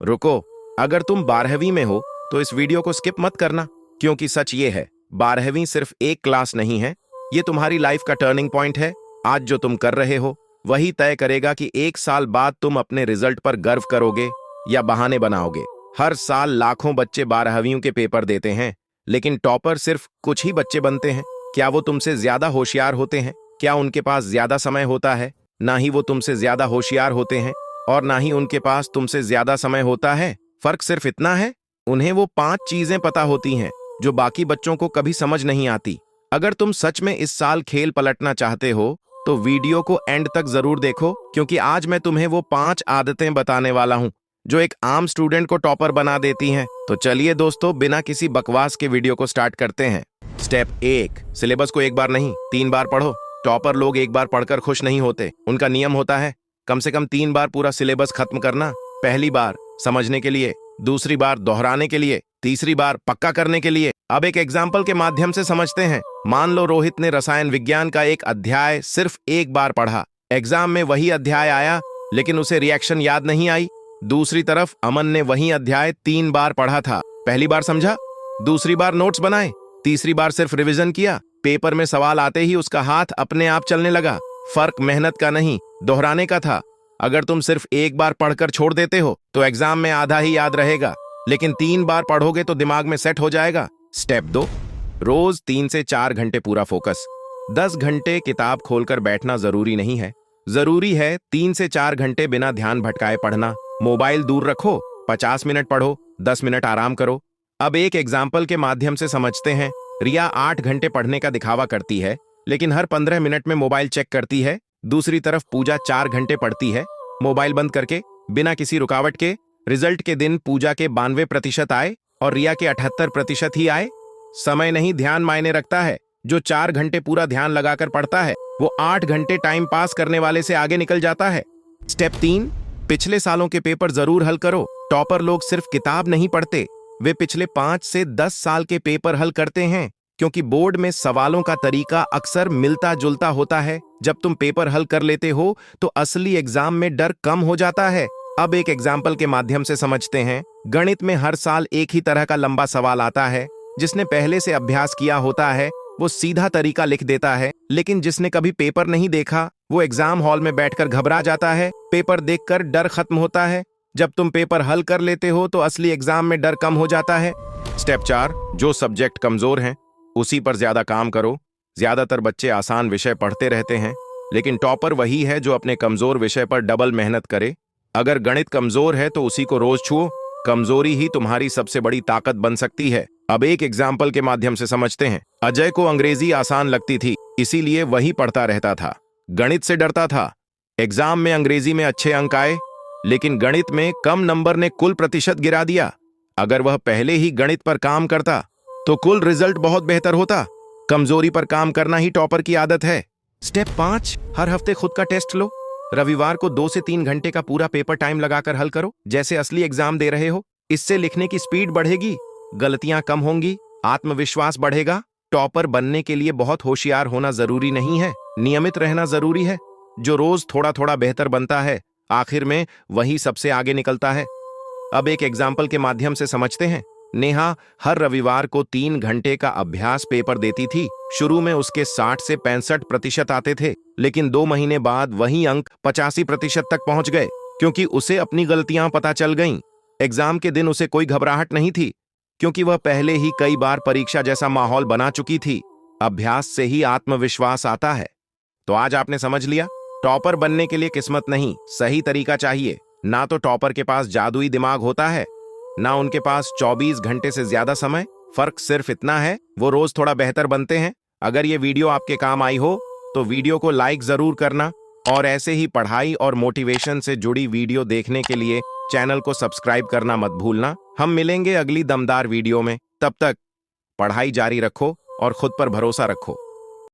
रुको, अगर तुम 12वीं में हो तो इस वीडियो को स्किप मत करना, क्योंकि सच ये है, 12वीं सिर्फ एक क्लास नहीं है, ये तुम्हारी लाइफ का टर्निंग पॉइंट है। आज जो तुम कर रहे हो वही तय करेगा कि एक साल बाद तुम अपने रिजल्ट पर गर्व करोगे या बहाने बनाओगे। हर साल लाखों बच्चे 12वीं के पेपर देते हैं, लेकिन टॉपर सिर्फ कुछ ही बच्चे बनते हैं। क्या वो तुमसे ज्यादा होशियार होते हैं? क्या उनके पास ज्यादा समय होता है? ना ही वो तुमसे ज्यादा होशियार होते हैं और ना ही उनके पास तुमसे ज्यादा समय होता है। फर्क सिर्फ इतना है, उन्हें वो 5 चीजें पता होती हैं जो बाकी बच्चों को कभी समझ नहीं आती। अगर तुम सच में इस साल खेल पलटना चाहते हो तो वीडियो को एंड तक जरूर देखो, क्योंकि आज मैं तुम्हें वो 5 आदतें बताने वाला हूं जो एक आम स्टूडेंट को टॉपर बना देती हैं। तो चलिए दोस्तों, बिना किसी बकवास के वीडियो को स्टार्ट करते हैं। स्टेप 1, सिलेबस को एक बार नहीं 3 बार पढ़ो। टॉपर लोग एक बार पढ़कर खुश नहीं होते, उनका नियम होता है कम से कम 3 बार पूरा सिलेबस खत्म करना। पहली बार समझने के लिए, दूसरी बार दोहराने के लिए, तीसरी बार पक्का करने के लिए। अब एक एग्जाम्पल के माध्यम से समझते हैं। मान लो रोहित ने रसायन विज्ञान का एक अध्याय सिर्फ एक बार पढ़ा। एग्जाम में वही अध्याय आया, लेकिन उसे रिएक्शन याद नहीं आई। दूसरी तरफ अमन ने वही अध्याय 3 बार पढ़ा था। पहली बार समझा, दूसरी बार नोट्स बनाए, तीसरी बार सिर्फ रिवीजन किया। पेपर में सवाल आते ही उसका हाथ अपने आप चलने लगा। फर्क मेहनत का नहीं, दोहराने का था। अगर तुम सिर्फ एक बार पढ़कर छोड़ देते हो तो एग्जाम में आधा ही याद रहेगा, लेकिन 3 बार पढ़ोगे तो दिमाग में सेट हो जाएगा। स्टेप 2, रोज 3 से 4 घंटे पूरा फोकस। 10 घंटे किताब खोलकर बैठना जरूरी नहीं है, जरूरी है 3 से 4 घंटे बिना ध्यान भटकाए पढ़ना। मोबाइल दूर रखो, 50 मिनट पढ़ो, 10 मिनट आराम करो। अब एक एग्जाम्पल के माध्यम से समझते हैं। रिया 8 घंटे पढ़ने का दिखावा करती है, लेकिन हर 15 मिनट में मोबाइल चेक करती है। दूसरी तरफ पूजा 4 घंटे पढ़ती है, मोबाइल बंद करके, बिना किसी रुकावट के। रिजल्ट के दिन पूजा के 92% आए और रिया के 78% ही आए। समय नहीं, ध्यान मायने रखता है। जो 4 घंटे पूरा ध्यान लगाकर पढ़ता है वो 8 घंटे टाइम पास करने वाले से आगे निकल जाता है। स्टेप 3, पिछले सालों के पेपर जरूर हल करो। टॉपर लोग सिर्फ किताब नहीं पढ़ते, वे पिछले 5 से 10 साल के पेपर हल करते हैं, क्योंकि बोर्ड में सवालों का तरीका अक्सर मिलता जुलता होता है। जब तुम पेपर हल कर लेते हो तो असली एग्जाम में डर कम हो जाता है। अब एक एग्जाम्पल के माध्यम से समझते हैं। गणित में हर साल एक ही तरह का लंबा सवाल आता है। जिसने पहले से अभ्यास किया होता है वो सीधा तरीका लिख देता है, लेकिन जिसने कभी पेपर नहीं देखा वो एग्जाम हॉल में बैठकर घबरा जाता है। पेपर देखकर डर खत्म होता है। जब तुम पेपर हल कर लेते हो तो असली एग्जाम में डर कम हो जाता है। स्टेप 4, जो सब्जेक्ट कमजोर हैं उसी पर ज्यादा काम करो। ज्यादातर बच्चे आसान विषय पढ़ते रहते हैं, लेकिन टॉपर वही है जो अपने कमजोर विषय पर डबल मेहनत करे। अगर गणित कमजोर है तो उसी को रोज छुओ। कमजोरी ही तुम्हारी सबसे बड़ी ताकत बन सकती है। अब एक एग्जाम्पल के माध्यम से समझते हैं। अजय को अंग्रेजी आसान लगती थी, इसीलिए वही पढ़ता रहता था। गणित से डरता था। एग्जाम में अंग्रेजी में अच्छे अंक आए, लेकिन गणित में कम नंबर ने कुल प्रतिशत गिरा दिया। अगर वह पहले ही गणित पर काम करता तो कुल रिजल्ट बहुत बेहतर होता। कमजोरी पर काम करना ही टॉपर की आदत है। स्टेप 5, हर हफ्ते खुद का टेस्ट लो। रविवार को 2 से 3 घंटे का पूरा पेपर टाइम लगाकर हल करो, जैसे असली एग्जाम दे रहे हो। इससे लिखने की स्पीड बढ़ेगी, गलतियां कम होंगी, आत्मविश्वास बढ़ेगा। टॉपर बनने के लिए बहुत होशियार होना जरूरी नहीं है, नियमित रहना जरूरी है। जो रोज थोड़ा थोड़ा बेहतर बनता है, आखिर में वही सबसे आगे निकलता है। अब एक एग्जाम्पल के माध्यम से समझते हैं। नेहा हर रविवार को 3 घंटे का अभ्यास पेपर देती थी। शुरू में उसके 60 से 65% आते थे, लेकिन 2 महीने बाद वही अंक 85% तक पहुंच गए, क्योंकि उसे अपनी गलतियां पता चल गईं। एग्जाम के दिन उसे कोई घबराहट नहीं थी, क्योंकि वह पहले ही कई बार परीक्षा जैसा माहौल बना चुकी थी। अभ्यास से ही आत्मविश्वास आता है। तो आज आपने समझ लिया, टॉपर बनने के लिए किस्मत नहीं, सही तरीका चाहिए। ना तो टॉपर के पास जादुई दिमाग होता है, ना उनके पास 24 घंटे से ज्यादा समय। फर्क सिर्फ इतना है, वो रोज थोड़ा बेहतर बनते हैं। अगर ये वीडियो आपके काम आई हो तो वीडियो को लाइक जरूर करना, और ऐसे ही पढ़ाई और मोटिवेशन से जुड़ी वीडियो देखने के लिए चैनल को सब्सक्राइब करना मत भूलना। हम मिलेंगे अगली दमदार वीडियो में। तब तक पढ़ाई जारी रखो और खुद पर भरोसा रखो।